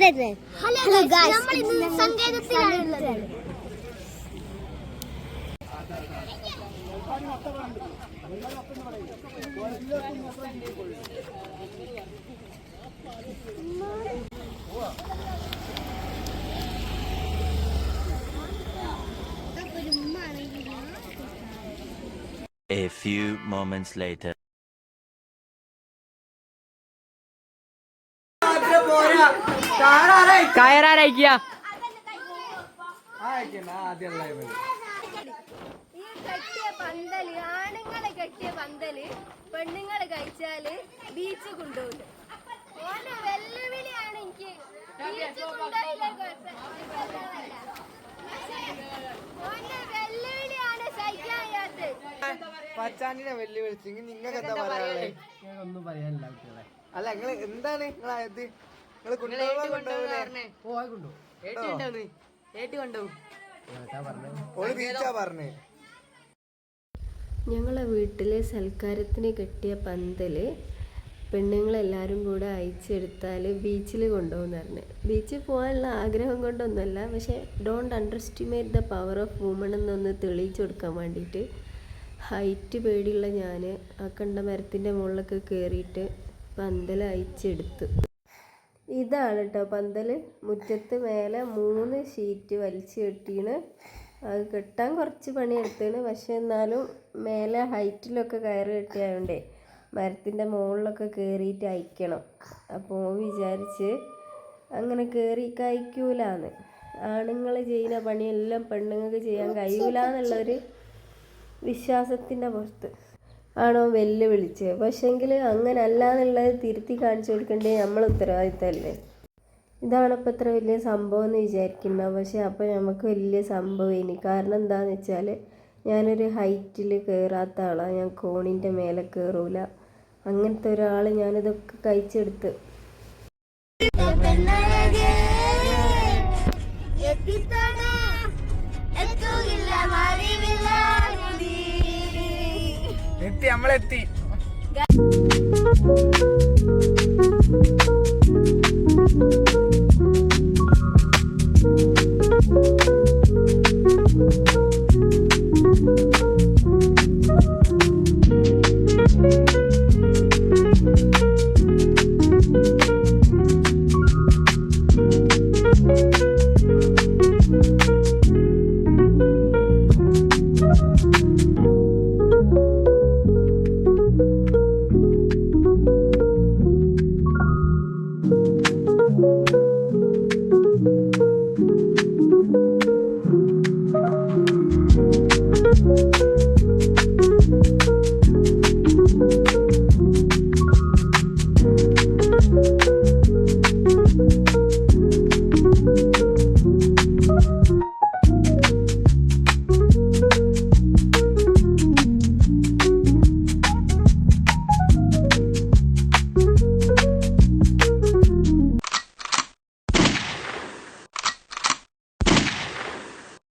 Hello guys, നമ്മൾ ഇന്ന് സങ്കേതത്തിലാണുള്ളത്. A few moments later. കയറാരയക്കുക ഈ കെട്ടിയ പന്തല്, ആണുങ്ങളെ കെട്ടിയ പന്തല് പെണ്ണുങ്ങള് കഴിച്ചാല് ബീച്ച് കൊണ്ടുപോകും. ഓന്റെ വെല്ലുവിളിയാണ് എനിക്ക്. ഓന്റെ വെല്ലുവിളിയാണ് സഹിക്കാത്ത. പച്ചാണ്ടിനെ വെല്ലുവിളിച്ചെങ്കിൽ നിങ്ങൾക്ക് എന്താ പറയാ? ഒന്നും പറയാനില്ല കുട്ടികളെ. അല്ല നിങ്ങള് എന്താണ് നിങ്ങളായത്? നിങ്ങള് പറഞ്ഞേ. ഞങ്ങളെ വീട്ടിലെ സൽക്കാരത്തിന് കെട്ടിയ പന്തല് പെണ്ണുങ്ങളെല്ലാവരും കൂടെ അയച്ചെടുത്താൽ ബീച്ചിൽ കൊണ്ടുപോകുന്ന പറഞ്ഞു. ബീച്ചിൽ പോകാനുള്ള ആഗ്രഹം കൊണ്ടൊന്നുമല്ല, പക്ഷേ don't under estimate the power of woman എന്നൊന്ന് തെളിയിച്ചു കൊടുക്കാൻ വേണ്ടിയിട്ട് ഹൈറ്റ് പേടിയുള്ള ഞാൻ ആ കണ്ട മരത്തിൻ്റെ മുകളിലൊക്കെ കയറിയിട്ട് പന്തൽ അയച്ചെടുത്തു. ഇതാണ് കേട്ടോ പന്തൽ. മുറ്റത്ത് മേലെ 3 ഷീറ്റ് വലിച്ചു കെട്ടിയാണ്. അത് കെട്ടാൻ കുറച്ച് പണിയെടുത്താണ്, പക്ഷെ എന്നാലും മേലെ ഹൈറ്റിലൊക്കെ കയറ് കെട്ടിയായോണ്ടേ മരത്തിൻ്റെ മുകളിലൊക്കെ കയറിയിട്ട് അയക്കണം. അപ്പോൾ വിചാരിച്ച് അങ്ങനെ കയറി കഴിക്കൂലാന്ന്. ആണുങ്ങൾ ചെയ്യുന്ന പണിയെല്ലാം പെണ്ണുങ്ങൾക്ക് ചെയ്യാൻ കഴിയൂല എന്നുള്ളൊരു വിശ്വാസത്തിൻ്റെ പുറത്ത് ആണോ വെല്ലുവിളിച്ച്. പക്ഷേങ്കിൽ അങ്ങനെ അല്ല എന്നുള്ളത് തിരുത്തി കാണിച്ചു കൊടുക്കേണ്ടത് നമ്മളെ ഉത്തരവാദിത്തമല്ലേ. ഇതാണിപ്പോൾ ഇത്ര വലിയ സംഭവം എന്ന് വിചാരിക്കുന്നത്, പക്ഷേ അപ്പോൾ നമുക്ക് വലിയ സംഭവം ഇനി. കാരണം എന്താണെന്ന് വെച്ചാൽ ഞാനൊരു ഹൈറ്റിൽ കയറാത്ത ആളാണ്. ഞാൻ കോണിൻ്റെ മേലെ കയറൂല. അങ്ങനത്തെ ഒരാൾ ഞാനിതൊക്കെ കഴിച്ചെടുത്ത്. നമ്മളെത്തി.